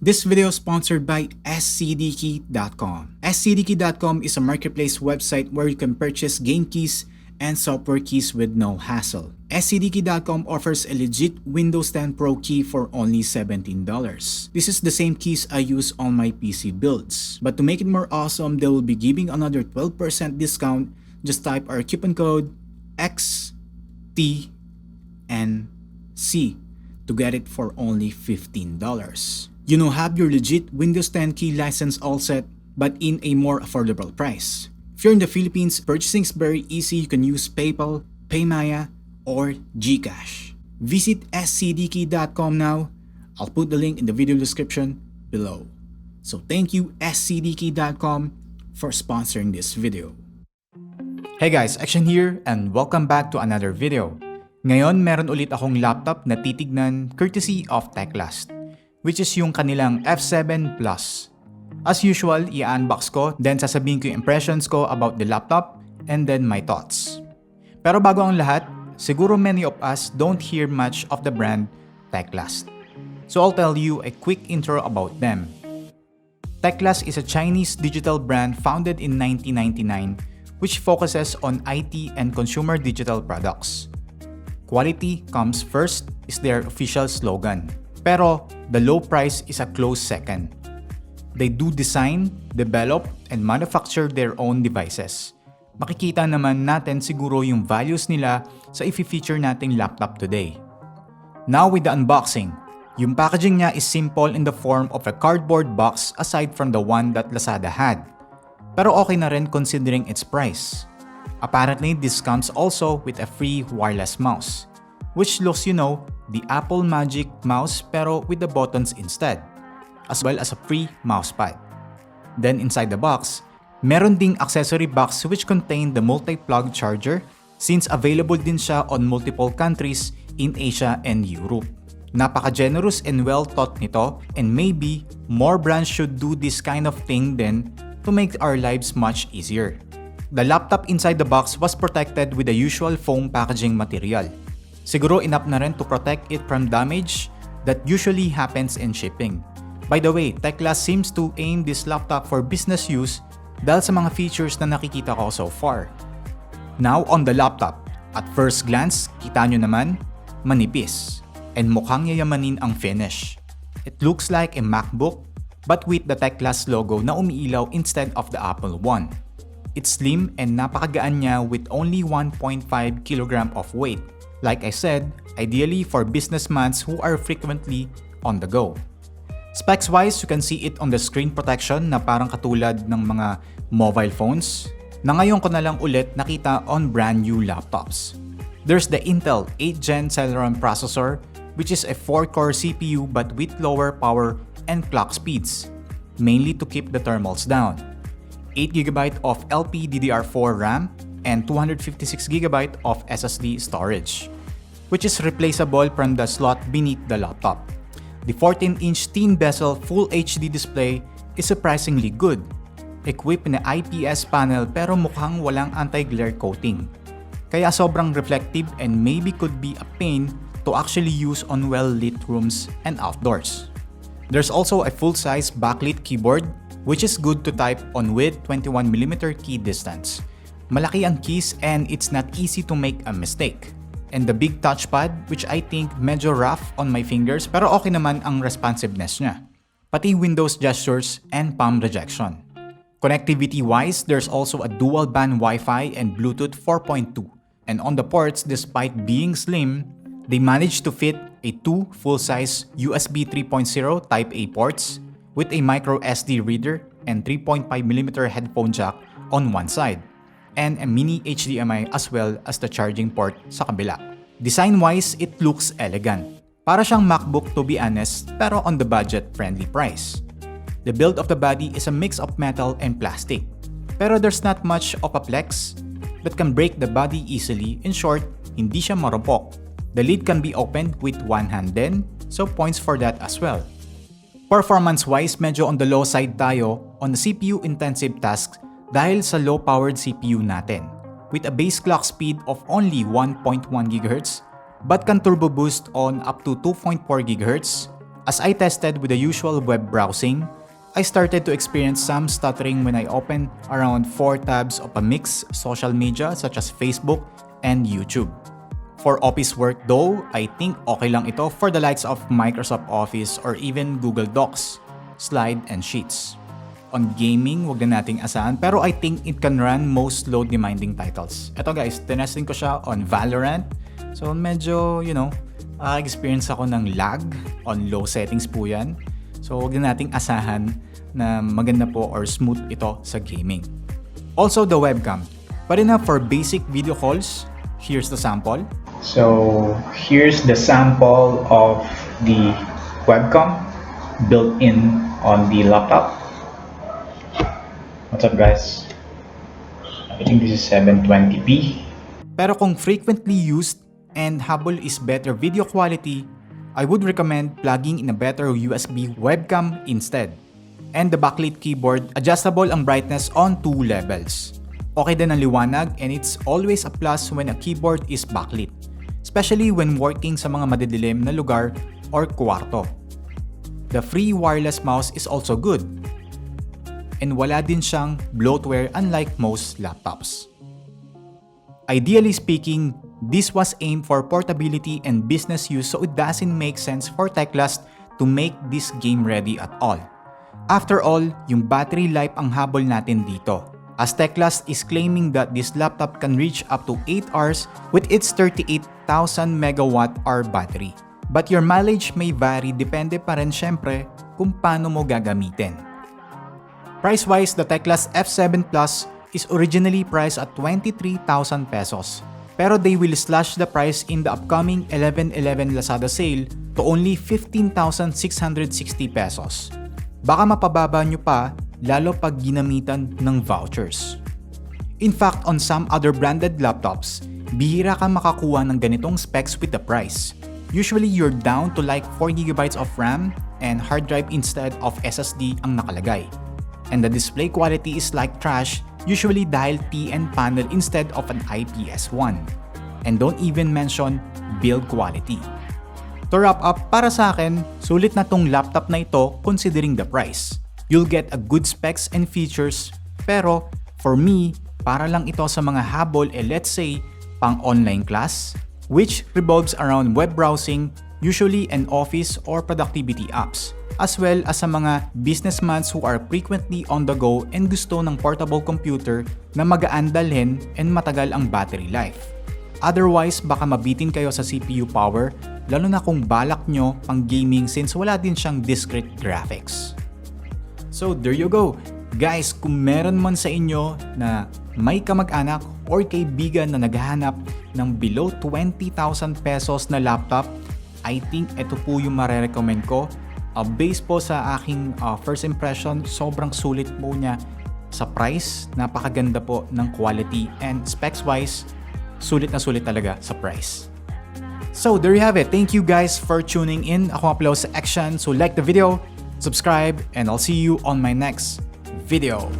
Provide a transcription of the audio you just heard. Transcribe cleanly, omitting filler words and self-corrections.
This video is sponsored by scdkey.com. scdkey.com is a marketplace website where you can purchase game keys and software keys with no hassle. scdkey.com offers a legit Windows 10 Pro key for only $17. This is the same keys I use on my PC builds. But to make it more awesome, they will be giving another 12% discount. Just type our coupon code XTNC to get it for only $15. You now have your legit Windows 10 key license all set, but in a more affordable price. If you're in the Philippines, purchasing is very easy. You can use PayPal, Paymaya, or GCash. Visit scdkey.com now. I'll put the link in the video description below. So thank you scdkey.com for sponsoring this video. Hey guys, Xtian here and welcome back to another video. Ngayon meron ulit akong laptop na titignan courtesy of TECLAST, which is yung kanilang F7 Plus. As usual, i-unbox ko, then sasabihin ko yung impressions ko about the laptop, and then my thoughts. Pero bago ang lahat, siguro many of us don't hear much of the brand TECLAST. So I'll tell you a quick intro about them. TECLAST is a Chinese digital brand founded in 1999, which focuses on IT and consumer digital products. Quality comes first is their official slogan. Pero the low price is a close second. They do design, develop, and manufacture their own devices. Makikita naman natin siguro yung values nila sa i-feature nating laptop today. Now with the unboxing, yung packaging niya is simple in the form of a cardboard box aside from the one that Lazada had. Pero okay na rin considering its price. Apparently, this comes also with a free wireless mouse, which looks, the Apple Magic Mouse pero with the buttons instead, as well as a free mousepad. Then inside the box, meron ding accessory box which contain the multi-plug charger since available din siya on multiple countries in Asia and Europe. Napaka-generous and well-thought nito, and maybe more brands should do this kind of thing then to make our lives much easier. The laptop inside the box was protected with the usual foam packaging material. Siguro enough na rin to protect it from damage that usually happens in shipping. By the way, TECLAST seems to aim this laptop for business use dahil sa mga features na nakikita ko so far. Now on the laptop, at first glance, kita nyo naman, manipis, and mukhang yayamanin ang finish. It looks like a MacBook but with the TECLAST logo na umiilaw instead of the Apple one. It's slim and napakagaan niya with only 1.5 kg of weight. Like I said, ideally for businessmen who are frequently on the go. Specs-wise, you can see it on the screen protection na parang katulad ng mga mobile phones na ngayon ko na lang ulit nakita on brand new laptops. There's the Intel 8th Gen Celeron processor, which is a 4-core CPU but with lower power and clock speeds, mainly to keep the thermals down. 8GB of LPDDR4 RAM and 256GB of SSD storage, which is replaceable from the slot beneath the laptop. The 14-inch thin bezel Full HD display is surprisingly good, equipped in an IPS panel pero mukhang walang anti-glare coating. Kaya sobrang reflective and maybe could be a pain to actually use on well-lit rooms and outdoors. There's also a full-size backlit keyboard which is good to type on with 21mm key distance. Malaki ang keys and it's not easy to make a mistake. And the big touchpad, which I think medyo rough on my fingers pero okay naman ang responsiveness niya. Pati Windows gestures and palm rejection. Connectivity-wise, there's also a dual-band Wi-Fi and Bluetooth 4.2. And on the ports, despite being slim, they managed to fit a 2 full-size USB 3.0 Type A ports with a micro SD reader and 3.5mm headphone jack on one side, and a mini HDMI as well as the charging port sa kabila. Design-wise, it looks elegant. Para siyang MacBook to be honest, pero on the budget-friendly price. The build of the body is a mix of metal and plastic, pero there's not much of a flex that can break the body easily. In short, hindi siya marupok. The lid can be opened with one hand then, so points for that as well. Performance-wise, medyo on the low side tayo on the CPU-intensive tasks dahil sa low-powered CPU natin, with a base clock speed of only 1.1 GHz but can turbo boost on up to 2.4 GHz As I tested with the usual web browsing, I started to experience some stuttering when I opened around 4 tabs of a mixed social media such as Facebook and YouTube. For office work though, I think okay lang ito for the likes of Microsoft Office or even Google Docs, Slide, and Sheets. On gaming, wag na nating asahan pero I think it can run most load-demanding titles. Ito guys, tinesting ko siya on Valorant. So medyo, experience ako ng lag on low settings po yan. So wag na nating asahan na maganda po or smooth ito sa gaming. Also the webcam. But enough for basic video calls. Here's the sample. So here's the sample of the webcam built in on the laptop. What's up guys? I think this is 720p. Pero kung frequently used and habol is better video quality, I would recommend plugging in a better USB webcam instead. And the backlit keyboard, adjustable ang brightness on 2 levels. Okay din ang liwanag and it's always a plus when a keyboard is backlit, especially when working sa mga madidilim na lugar or kwarto. The free wireless mouse is also good. And wala din siyang bloatware unlike most laptops. Ideally speaking, this was aimed for portability and business use so it doesn't make sense for TECLAST to make this game ready at all. After all, yung battery life ang habol natin dito, as TECLAST is claiming that this laptop can reach up to 8 hours with its 38,000 megawatt-hour battery. But your mileage may vary depende pa rin syempre kung paano mo gagamitin. Price-wise, the TECLAST F7 Plus is originally priced at 23,000 pesos. Pero they will slash the price in the upcoming 11/11 Lazada sale to only 15,660 pesos. Baka mapababa nyo pa lalo pag ginamitan ng vouchers. In fact, on some other branded laptops, bihira ka makakuha ng ganitong specs with the price. Usually, you're down to like 4GB of RAM and hard drive instead of SSD ang nakalagay. And the display quality is like trash, usually dahil TN panel instead of an IPS one. And don't even mention build quality. To wrap up, para sa akin, sulit na tong laptop na ito considering the price. You'll get a good specs and features, pero for me, para lang ito sa mga habol let's say, pang online class, which revolves around web browsing, usually an office or productivity apps, as well as sa mga businessmen who are frequently on the go and gusto ng portable computer na magaan dalhin and matagal ang battery life. Otherwise, baka mabitin kayo sa CPU power, lalo na kung balak nyo pang gaming since wala din siyang discrete graphics. So there you go. Guys, kung meron man sa inyo na may kamag-anak or kaibigan na naghahanap ng below 20,000 pesos na laptop, I think ito po yung marerecommend ko. Based po sa aking first impression, sobrang sulit po niya sa price. Napakaganda po ng quality and specs wise, sulit na sulit talaga sa price. So there you have it. Thank you guys for tuning in. Ako nga pala sa Xtian. So like the video, subscribe, and I'll see you on my next video.